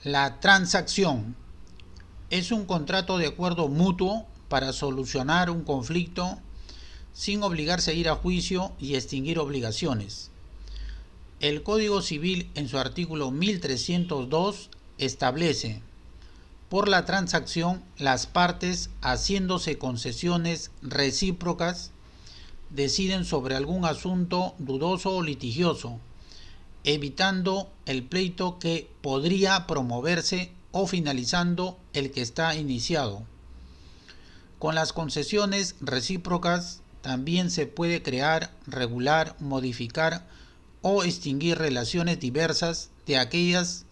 La transacción es un contrato de acuerdo mutuo para solucionar un conflicto sin obligarse a ir a juicio y extinguir obligaciones. El Código Civil en su artículo 1302 establece: por la transacción, las partes, haciéndose concesiones recíprocas, deciden sobre algún asunto dudoso o litigioso, evitando el pleito que podría promoverse o finalizando el que está iniciado. Con las concesiones recíprocas también se puede crear, regular, modificar o extinguir relaciones diversas de aquellas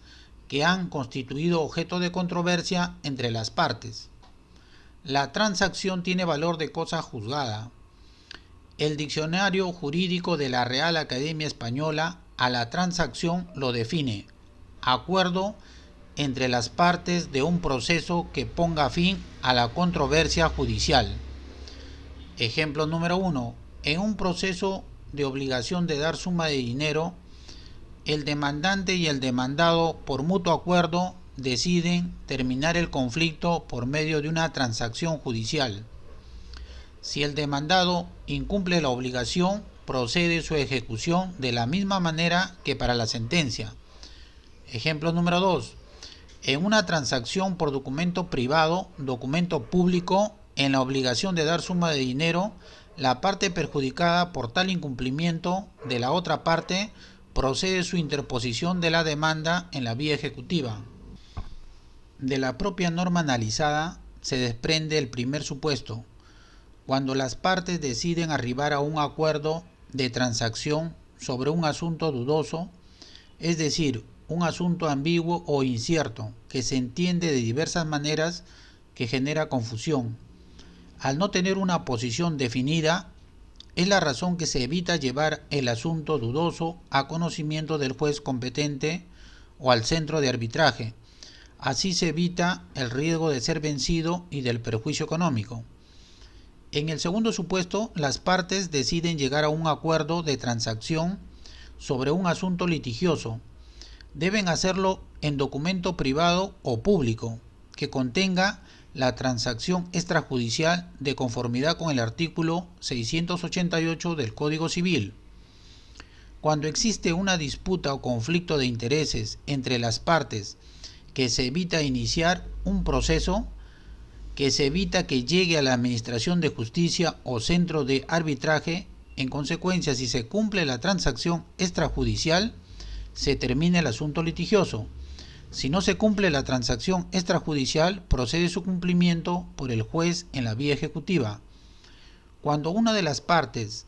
que han constituido objeto de controversia entre las partes. La transacción tiene valor de cosa juzgada. El Diccionario Jurídico de la Real Academia Española a la transacción lo define: acuerdo entre las partes de un proceso que ponga fin a la controversia judicial. Ejemplo número 1. En un proceso de obligación de dar suma de dinero, el demandante y el demandado, por mutuo acuerdo, deciden terminar el conflicto por medio de una transacción judicial. Si el demandado incumple la obligación, procede su ejecución de la misma manera que para la sentencia. Ejemplo número 2. En una transacción por documento privado, documento público, en la obligación de dar suma de dinero, la parte perjudicada por tal incumplimiento de la otra parte procede su interposición de la demanda en la vía ejecutiva. De la propia norma analizada se desprende el primer supuesto: cuando las partes deciden arribar a un acuerdo de transacción sobre un asunto dudoso, es decir, un asunto ambiguo o incierto, que se entiende de diversas maneras, que genera confusión. Al no tener una posición definida, es la razón que se evita llevar el asunto dudoso a conocimiento del juez competente o al centro de arbitraje. Así se evita el riesgo de ser vencido y del perjuicio económico. En el segundo supuesto, las partes deciden llegar a un acuerdo de transacción sobre un asunto litigioso. Deben hacerlo en documento privado o público, que contenga la transacción extrajudicial de conformidad con el artículo 688 del Código Civil. Cuando existe una disputa o conflicto de intereses entre las partes, que se evita iniciar un proceso, que se evita que llegue a la Administración de Justicia o centro de arbitraje. En consecuencia, si se cumple la transacción extrajudicial, se termina el asunto litigioso. Si no se cumple la transacción extrajudicial, procede su cumplimiento por el juez en la vía ejecutiva. Cuando una de las partes,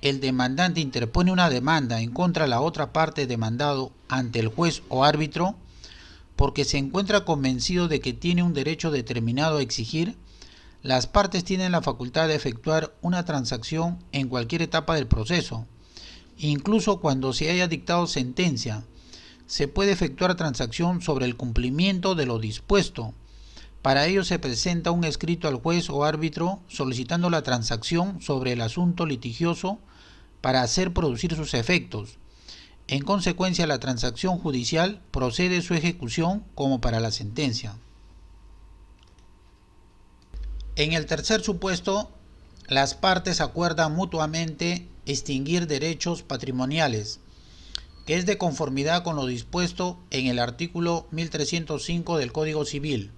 el demandante, interpone una demanda en contra de la otra parte demandado ante el juez o árbitro, porque se encuentra convencido de que tiene un derecho determinado a exigir, las partes tienen la facultad de efectuar una transacción en cualquier etapa del proceso. Incluso cuando se haya dictado sentencia, se puede efectuar transacción sobre el cumplimiento de lo dispuesto. Para ello se presenta un escrito al juez o árbitro solicitando la transacción sobre el asunto litigioso para hacer producir sus efectos. En consecuencia, la transacción judicial procede su ejecución como para la sentencia. En el tercer supuesto, las partes acuerdan mutuamente extinguir derechos patrimoniales, que es de conformidad con lo dispuesto en el artículo 1305 del Código Civil.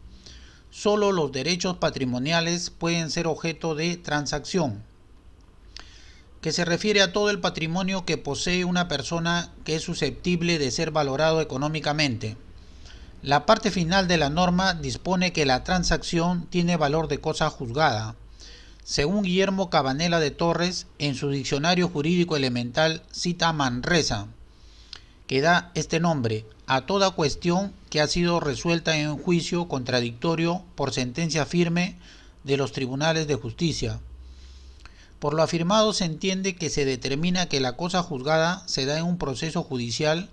Solo los derechos patrimoniales pueden ser objeto de transacción, que se refiere a todo el patrimonio que posee una persona que es susceptible de ser valorado económicamente. La parte final de la norma dispone que la transacción tiene valor de cosa juzgada. Según Guillermo Cabanela de Torres, en su Diccionario Jurídico Elemental cita a Manresa, que da este nombre a toda cuestión que ha sido resuelta en un juicio contradictorio por sentencia firme de los tribunales de justicia. Por lo afirmado se entiende que se determina que la cosa juzgada se da en un proceso judicial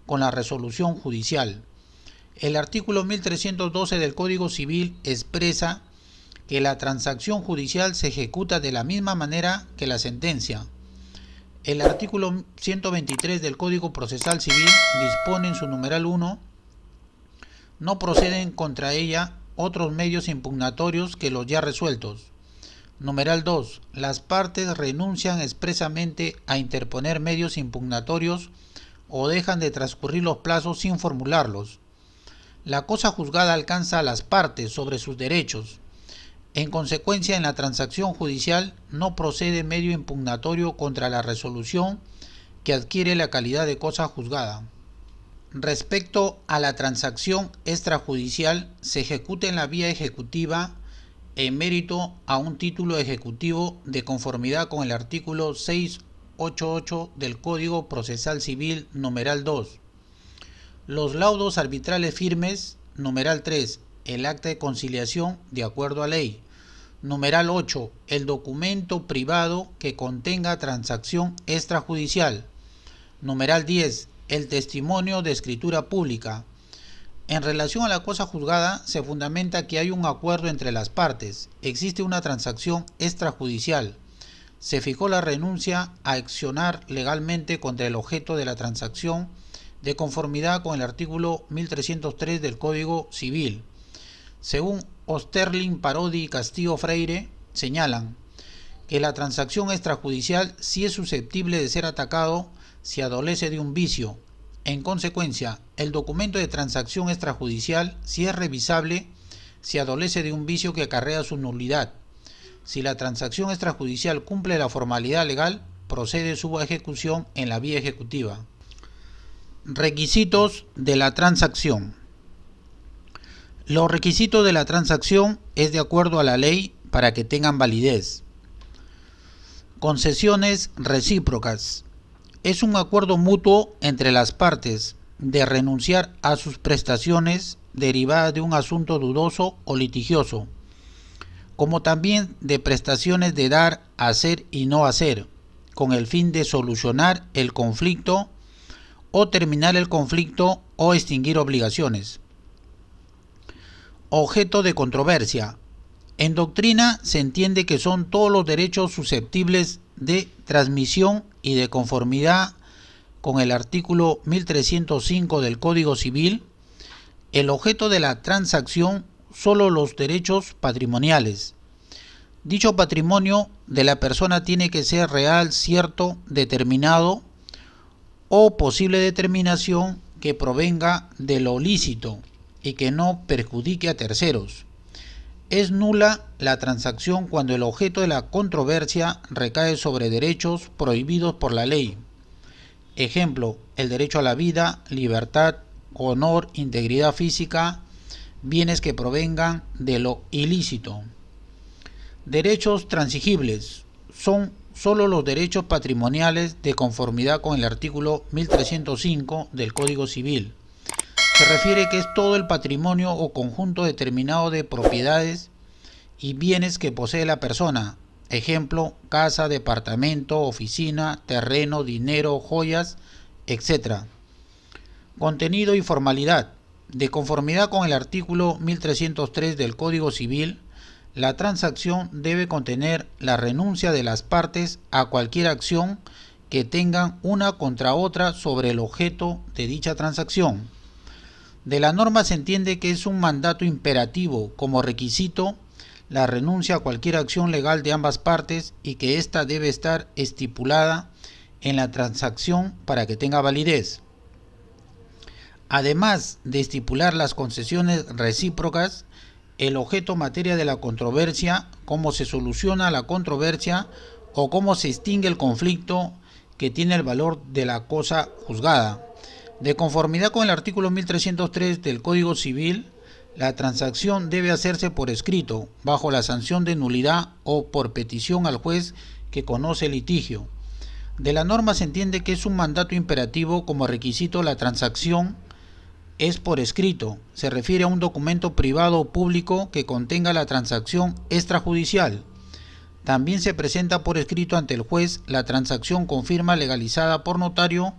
con la resolución judicial. El artículo 1312 del Código Civil expresa que la transacción judicial se ejecuta de la misma manera que la sentencia. El artículo 123 del Código Procesal Civil dispone en su numeral 1: No proceden contra ella otros medios impugnatorios que los ya resueltos. Numeral 2. Las partes renuncian expresamente a interponer medios impugnatorios o dejan de transcurrir los plazos sin formularlos. La cosa juzgada alcanza a las partes sobre sus derechos. En consecuencia, en la transacción judicial no procede medio impugnatorio contra la resolución que adquiere la calidad de cosa juzgada. Respecto a la transacción extrajudicial, se ejecuta en la vía ejecutiva en mérito a un título ejecutivo de conformidad con el artículo 688 del Código Procesal Civil, numeral 2. Los laudos arbitrales firmes, numeral 3, el acta de conciliación de acuerdo a ley. Numeral 8, el documento privado que contenga transacción extrajudicial. Numeral 10, el testimonio de escritura pública. En relación a la cosa juzgada, se fundamenta que hay un acuerdo entre las partes, existe una transacción extrajudicial. Se fijó la renuncia a accionar legalmente contra el objeto de la transacción de conformidad con el artículo 1303 del Código Civil. Según Osterling, Parodi y Castillo Freire, señalan que la transacción extrajudicial sí es susceptible de ser atacado si adolece de un vicio. En consecuencia, el documento de transacción extrajudicial sí es revisable si adolece de un vicio que acarrea su nulidad. Si la transacción extrajudicial cumple la formalidad legal, procede su ejecución en la vía ejecutiva. Requisitos de la transacción. Los requisitos de la transacción es de acuerdo a la ley para que tengan validez. Concesiones recíprocas. Es un acuerdo mutuo entre las partes de renunciar a sus prestaciones derivadas de un asunto dudoso o litigioso, como también de prestaciones de dar, hacer y no hacer, con el fin de solucionar el conflicto o terminar el conflicto o extinguir obligaciones. Objeto de controversia. En doctrina se entiende que son todos los derechos susceptibles de transmisión y de conformidad con el artículo 1305 del Código Civil, el objeto de la transacción solo los derechos patrimoniales. Dicho patrimonio de la persona tiene que ser real, cierto, determinado o posible determinación que provenga de lo lícito y que no perjudique a terceros. Es nula la transacción cuando el objeto de la controversia recae sobre derechos prohibidos por la ley. Ejemplo, el derecho a la vida, libertad, honor, integridad física, bienes que provengan de lo ilícito. Derechos transigibles son solo los derechos patrimoniales de conformidad con el artículo 1305 del Código Civil. Se refiere que es todo el patrimonio o conjunto determinado de propiedades y bienes que posee la persona. Ejemplo, casa, departamento, oficina, terreno, dinero, joyas, etc. Contenido y formalidad. De conformidad con el artículo 1303 del Código Civil, la transacción debe contener la renuncia de las partes a cualquier acción que tengan una contra otra sobre el objeto de dicha transacción. De la norma se entiende que es un mandato imperativo como requisito la renuncia a cualquier acción legal de ambas partes y que ésta debe estar estipulada en la transacción para que tenga validez. Además de estipular las concesiones recíprocas, el objeto materia de la controversia, cómo se soluciona la controversia o cómo se extingue el conflicto que tiene el valor de la cosa juzgada. De conformidad con el artículo 1303 del Código Civil, la transacción debe hacerse por escrito, bajo la sanción de nulidad o por petición al juez que conoce el litigio. De la norma se entiende que es un mandato imperativo como requisito la transacción es por escrito. Se refiere a un documento privado o público que contenga la transacción extrajudicial. También se presenta por escrito ante el juez la transacción con firma legalizada por notario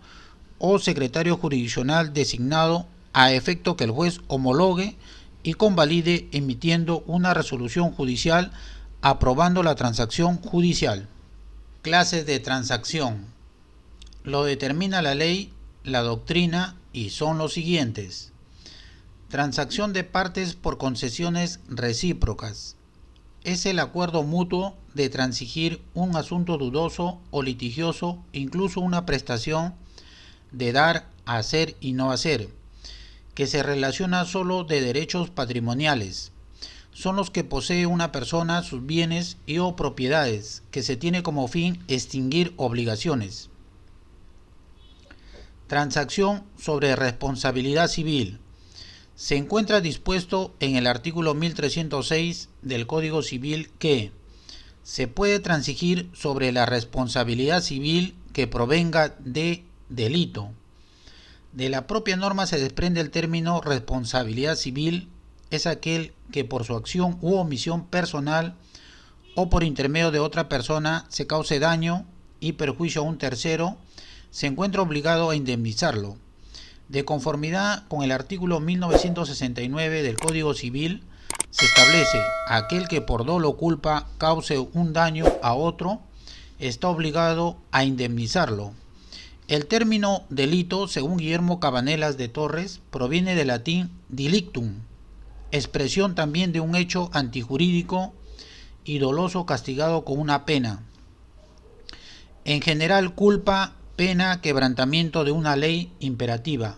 o secretario jurisdiccional designado a efecto que el juez homologue y convalide emitiendo una resolución judicial aprobando la transacción judicial. Clases de transacción. Lo determina la ley, la doctrina y son los siguientes. Transacción de partes por concesiones recíprocas. Es el acuerdo mutuo de transigir un asunto dudoso o litigioso, incluso una prestación de dar, hacer y no hacer, que se relaciona solo de derechos patrimoniales. Son los que posee una persona, sus bienes y o propiedades, que se tiene como fin extinguir obligaciones. Transacción sobre responsabilidad civil. Se encuentra dispuesto en el artículo 1306 del Código Civil que se puede transigir sobre la responsabilidad civil que provenga de delito. De la propia norma se desprende el término responsabilidad civil, es aquel que por su acción u omisión personal o por intermedio de otra persona se cause daño y perjuicio a un tercero, se encuentra obligado a indemnizarlo. De conformidad con el artículo 1969 del Código Civil, se establece aquel que por dolo o culpa cause un daño a otro, está obligado a indemnizarlo. El término delito, según Guillermo Cabanelas de Torres, proviene del latín delictum, expresión también de un hecho antijurídico y doloso castigado con una pena. En general, culpa, pena, quebrantamiento de una ley imperativa.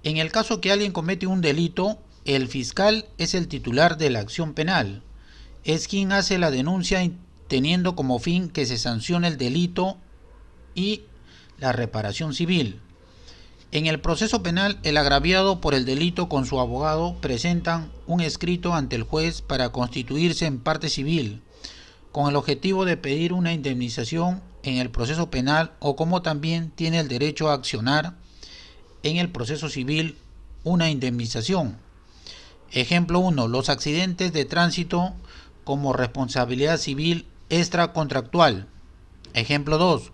En el caso que alguien comete un delito, el fiscal es el titular de la acción penal. Es quien hace la denuncia teniendo como fin que se sancione el delito y la reparación civil. En el proceso penal, el agraviado por el delito con su abogado presentan un escrito ante el juez para constituirse en parte civil, con el objetivo de pedir una indemnización en el proceso penal, o como también tiene el derecho a accionar en el proceso civil una indemnización. Ejemplo 1. Los accidentes de tránsito como responsabilidad civil extracontractual. Ejemplo 2.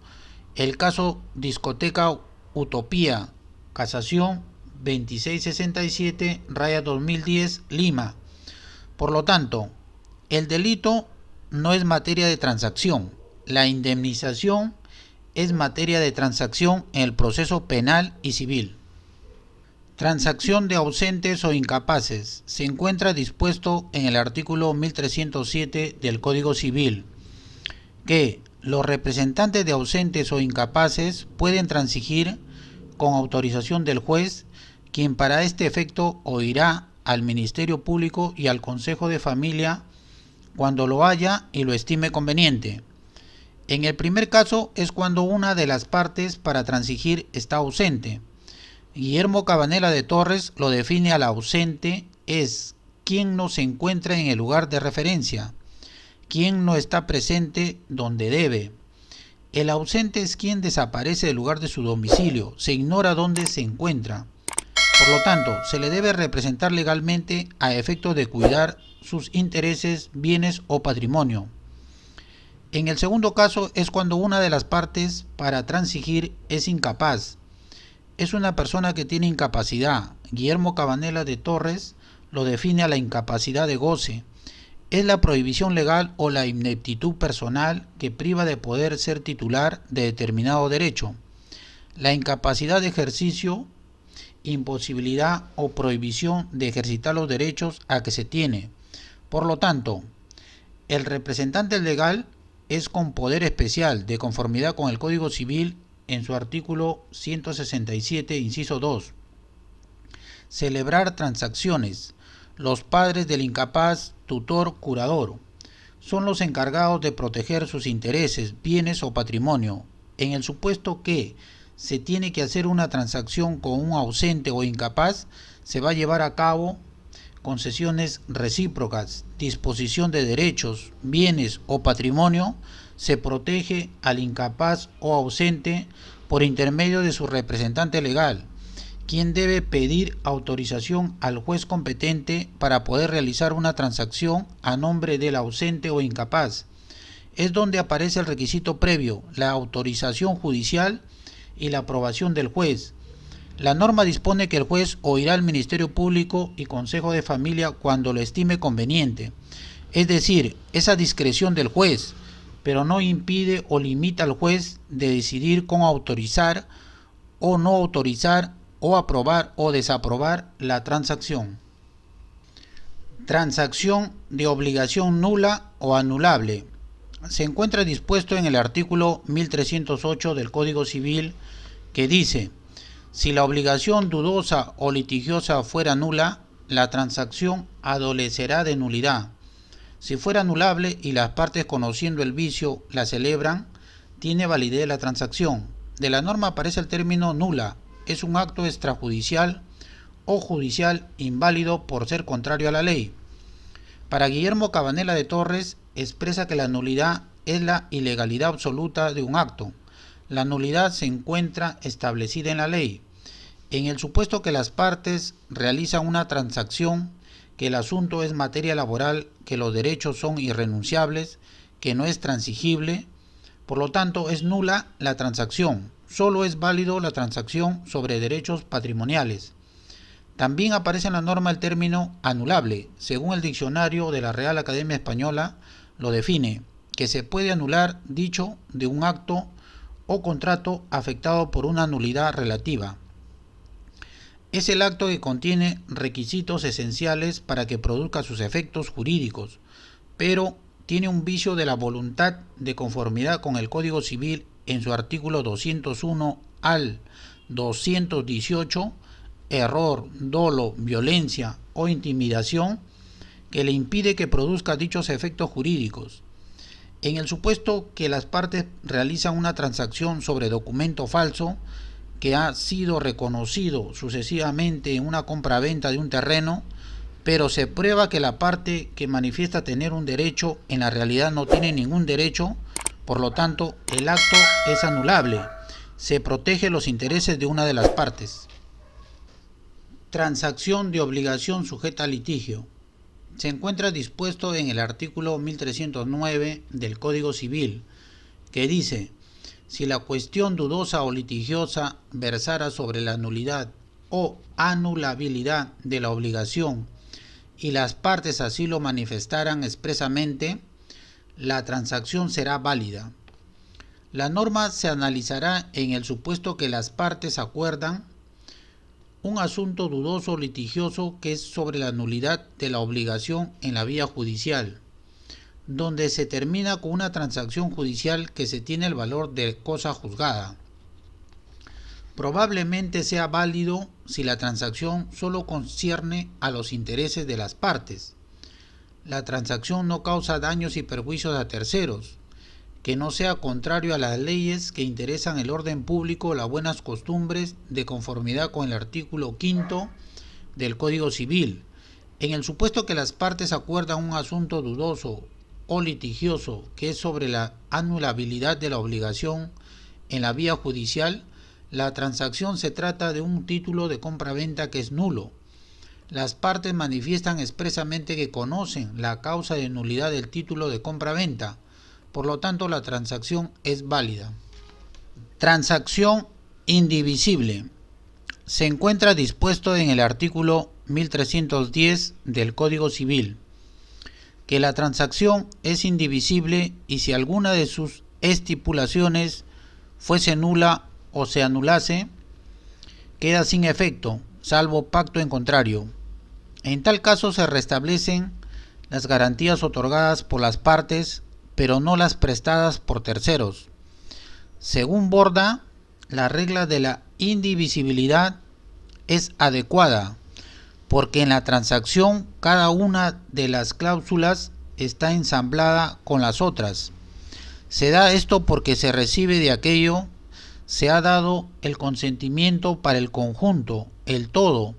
El caso Discoteca Utopía, Casación 2667-2010, Lima. Por lo tanto, el delito no es materia de transacción. La indemnización es materia de transacción en el proceso penal y civil. Transacción de ausentes o incapaces. Se encuentra dispuesto en el artículo 1307 del Código Civil que los representantes de ausentes o incapaces pueden transigir con autorización del juez, quien para este efecto oirá al Ministerio Público y al Consejo de Familia cuando lo haya y lo estime conveniente. En el primer caso es cuando una de las partes para transigir está ausente. Guillermo Cabanela de Torres lo define al ausente es quien no se encuentra en el lugar de referencia, quien no está presente donde debe. El ausente es quien desaparece del lugar de su domicilio, se ignora dónde se encuentra. Por lo tanto, se le debe representar legalmente a efecto de cuidar sus intereses, bienes o patrimonio. En el segundo caso es cuando una de las partes para transigir es incapaz. Es una persona que tiene incapacidad. Guillermo Cabanela de Torres lo define a la incapacidad de goce. Es la prohibición legal o la ineptitud personal que priva de poder ser titular de determinado derecho. La incapacidad de ejercicio, imposibilidad o prohibición de ejercitar los derechos a que se tiene. Por lo tanto, el representante legal es con poder especial de conformidad con el Código Civil en su artículo 167, inciso 2. Celebrar transacciones. Los padres del incapaz, tutor, curador, son los encargados de proteger sus intereses, bienes o patrimonio. En el supuesto que se tiene que hacer una transacción con un ausente o incapaz, se va a llevar a cabo concesiones recíprocas, disposición de derechos, bienes o patrimonio, se protege al incapaz o ausente por intermedio de su representante legal, quien debe pedir autorización al juez competente para poder realizar una transacción a nombre del ausente o incapaz. Es donde aparece el requisito previo, la autorización judicial y la aprobación del juez. La norma dispone que el juez oirá al Ministerio Público y Consejo de Familia cuando lo estime conveniente. Es decir, esa discreción del juez, pero no impide o limita al juez de decidir cómo autorizar o no autorizar o aprobar o desaprobar la transacción. Transacción de obligación nula o anulable. Se encuentra dispuesto en el artículo 1308 del Código Civil, que dice: si la obligación dudosa o litigiosa fuera nula, la transacción adolecerá de nulidad. Si fuera anulable y las partes, conociendo el vicio, la celebran, tiene validez la transacción. De la norma aparece el término nula. Es un acto extrajudicial o judicial inválido por ser contrario a la ley. Para Guillermo Cabanela de Torres, expresa que la nulidad es la ilegalidad absoluta de un acto. La nulidad se encuentra establecida en la ley. En el supuesto que las partes realizan una transacción, que el asunto es materia laboral, que los derechos son irrenunciables, que no es transigible, por lo tanto es nula la transacción. Solo es válido la transacción sobre derechos patrimoniales. También aparece en la norma el término anulable. Según el diccionario de la Real Academia Española, lo define: que se puede anular dicho de un acto o contrato afectado por una nulidad relativa. Es el acto que contiene requisitos esenciales para que produzca sus efectos jurídicos, pero tiene un vicio de la voluntad de conformidad con el Código Civil en su artículo 201 al 218, error, dolo, violencia o intimidación, que le impide que produzca dichos efectos jurídicos. En el supuesto que las partes realizan una transacción sobre documento falso, que ha sido reconocido sucesivamente en una compraventa de un terreno, pero se prueba que la parte que manifiesta tener un derecho en la realidad no tiene ningún derecho, por lo tanto el acto es anulable. Se protege los intereses de una de las partes. Transacción de obligación sujeta a litigio. Se encuentra dispuesto en el artículo 1309 del Código Civil, que dice: si la cuestión dudosa o litigiosa versara sobre la nulidad o anulabilidad de la obligación y las partes así lo manifestaran expresamente, la transacción será válida. La norma se analizará en el supuesto que las partes acuerdan un asunto dudoso o litigioso que es sobre la nulidad de la obligación en la vía judicial, donde se termina con una transacción judicial que se tiene el valor de cosa juzgada. Probablemente sea válido si la transacción solo concierne a los intereses de las partes. La transacción no causa daños y perjuicios a terceros, que no sea contrario a las leyes que interesan el orden público o las buenas costumbres, de conformidad con el artículo 5 del Código Civil. En el supuesto que las partes acuerdan un asunto dudoso o litigioso que es sobre la anulabilidad de la obligación en la vía judicial, la transacción se trata de un título de compraventa que es nulo. Las partes manifiestan expresamente que conocen la causa de nulidad del título de compraventa, por lo tanto la transacción es válida. Transacción indivisible. Se encuentra dispuesto en el artículo 1310 del Código Civil, que la transacción es indivisible y si alguna de sus estipulaciones fuese nula o se anulase, queda sin efecto, salvo pacto en contrario. En tal caso se restablecen las garantías otorgadas por las partes, pero no las prestadas por terceros. Según Borda, la regla de la indivisibilidad es adecuada, porque en la transacción cada una de las cláusulas está ensamblada con las otras. Se da esto porque se recibe de aquello, se ha dado el consentimiento para el conjunto, el todo,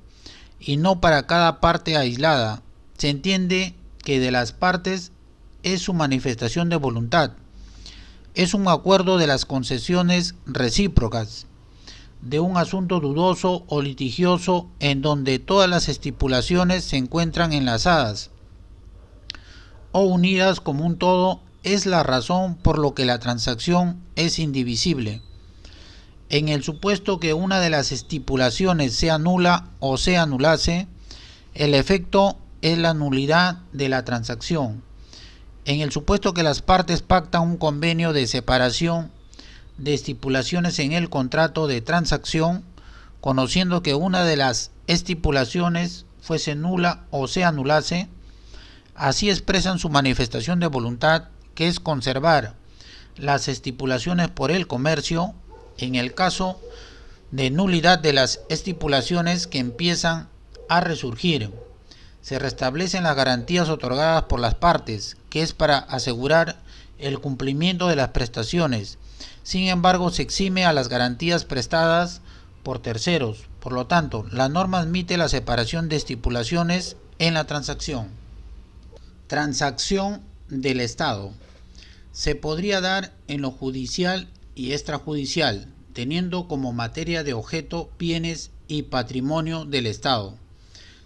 y no para cada parte aislada. Se entiende que de las partes es su manifestación de voluntad. Es un acuerdo de las concesiones recíprocas de un asunto dudoso o litigioso en donde todas las estipulaciones se encuentran enlazadas o unidas como un todo. Es la razón por lo que la transacción es indivisible. En el supuesto que una de las estipulaciones sea nula o se anulase, el efecto es la nulidad de la transacción. En el supuesto que las partes pactan un convenio de separación de estipulaciones en el contrato de transacción, conociendo que una de las estipulaciones fuese nula o se anulase, así expresan su manifestación de voluntad, que es conservar las estipulaciones por el comercio en el caso de nulidad de las estipulaciones que empiezan a resurgir. Se restablecen las garantías otorgadas por las partes, que es para asegurar el cumplimiento de las prestaciones. Sin embargo, se exime a las garantías prestadas por terceros. Por lo tanto, la norma admite la separación de estipulaciones en la transacción. Transacción del Estado. Se podría dar en lo judicial y extrajudicial, teniendo como materia de objeto bienes y patrimonio del Estado.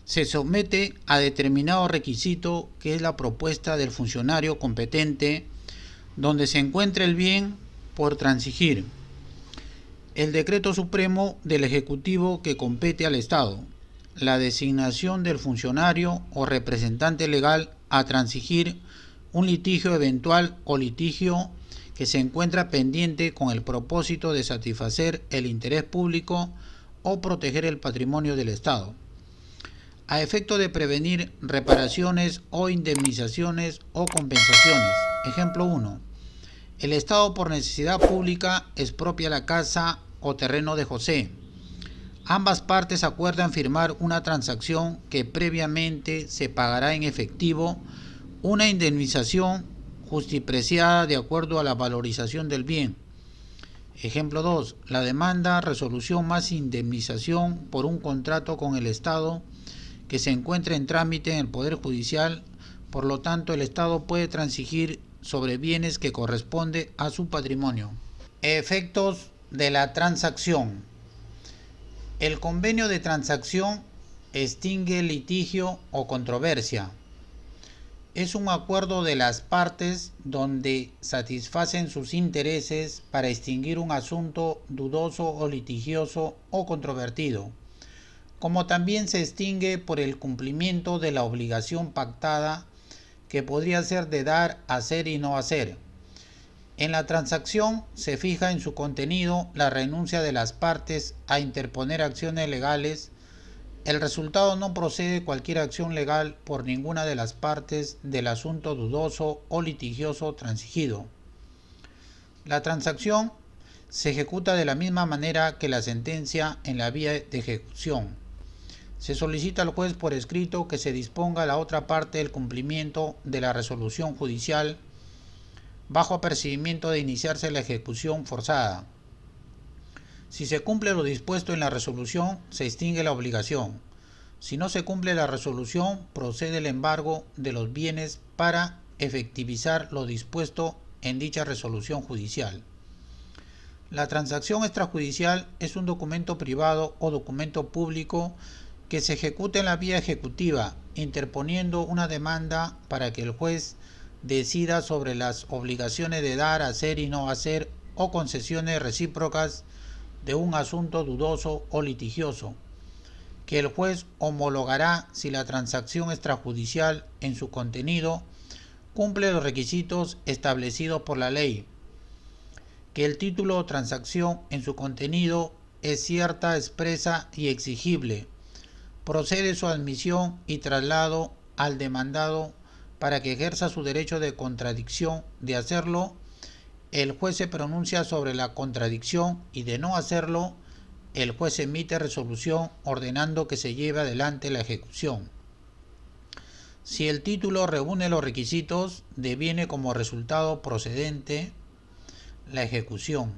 Se somete a determinado requisito, que es la propuesta del funcionario competente, donde se encuentra el bien por transigir, el decreto supremo del Ejecutivo que compete al Estado, la designación del funcionario o representante legal a transigir un litigio eventual o litigio que se encuentra pendiente con el propósito de satisfacer el interés público o proteger el patrimonio del Estado, a efecto de prevenir reparaciones o indemnizaciones o compensaciones. Ejemplo 1. El Estado por necesidad pública expropia la casa o terreno de José. Ambas partes acuerdan firmar una transacción que previamente se pagará en efectivo una indemnización justipreciada de acuerdo a la valorización del bien. Ejemplo 2. La demanda, resolución más indemnización por un contrato con el Estado que se encuentra en trámite en el Poder Judicial. Por lo tanto, el Estado puede transigir sobre bienes que corresponde a su patrimonio. Efectos de la transacción. El convenio de transacción extingue el litigio o controversia. Es un acuerdo de las partes donde satisfacen sus intereses para extinguir un asunto dudoso o litigioso o controvertido, como también se extingue por el cumplimiento de la obligación pactada, que podría ser de dar, hacer y no hacer. En la transacción se fija en su contenido la renuncia de las partes a interponer acciones legales. El resultado no procede cualquier acción legal por ninguna de las partes del asunto dudoso o litigioso transigido. La transacción se ejecuta de la misma manera que la sentencia en la vía de ejecución. Se solicita al juez por escrito que se disponga a la otra parte el cumplimiento de la resolución judicial bajo apercibimiento de iniciarse la ejecución forzada. Si se cumple lo dispuesto en la resolución, se extingue la obligación. Si no se cumple la resolución, procede el embargo de los bienes para efectivizar lo dispuesto en dicha resolución judicial. La transacción extrajudicial es un documento privado o documento público que se ejecuta en la vía ejecutiva, interponiendo una demanda para que el juez decida sobre las obligaciones de dar, hacer y no hacer o concesiones recíprocas de un asunto dudoso o litigioso, que el juez homologará si la transacción extrajudicial en su contenido cumple los requisitos establecidos por la ley, que el título o transacción en su contenido es cierta, expresa y exigible, procede su admisión y traslado al demandado para que ejerza su derecho de contradicción. De hacerlo, el juez se pronuncia sobre la contradicción, y de no hacerlo, el juez emite resolución ordenando que se lleve adelante la ejecución. Si el título reúne los requisitos, deviene como resultado procedente la ejecución.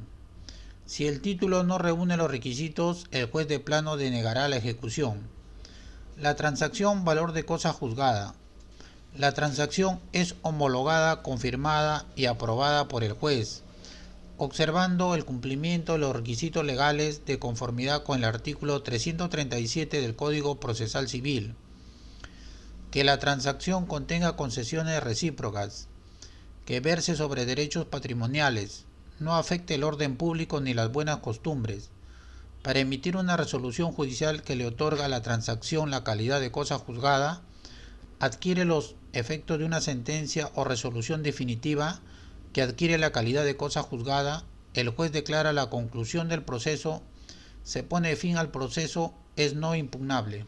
Si el título no reúne los requisitos, el juez de plano denegará la ejecución. La transacción valor de cosa juzgada. La transacción es homologada, confirmada y aprobada por el juez, observando el cumplimiento de los requisitos legales de conformidad con el artículo 337 del Código Procesal Civil. Que la transacción contenga concesiones recíprocas, que verse sobre derechos patrimoniales, no afecte el orden público ni las buenas costumbres. Para emitir una resolución judicial que le otorga a la transacción la calidad de cosa juzgada, adquiere los efectos de una sentencia o resolución definitiva que adquiere la calidad de cosa juzgada. El juez declara la conclusión del proceso se pone fin al proceso es no impugnable.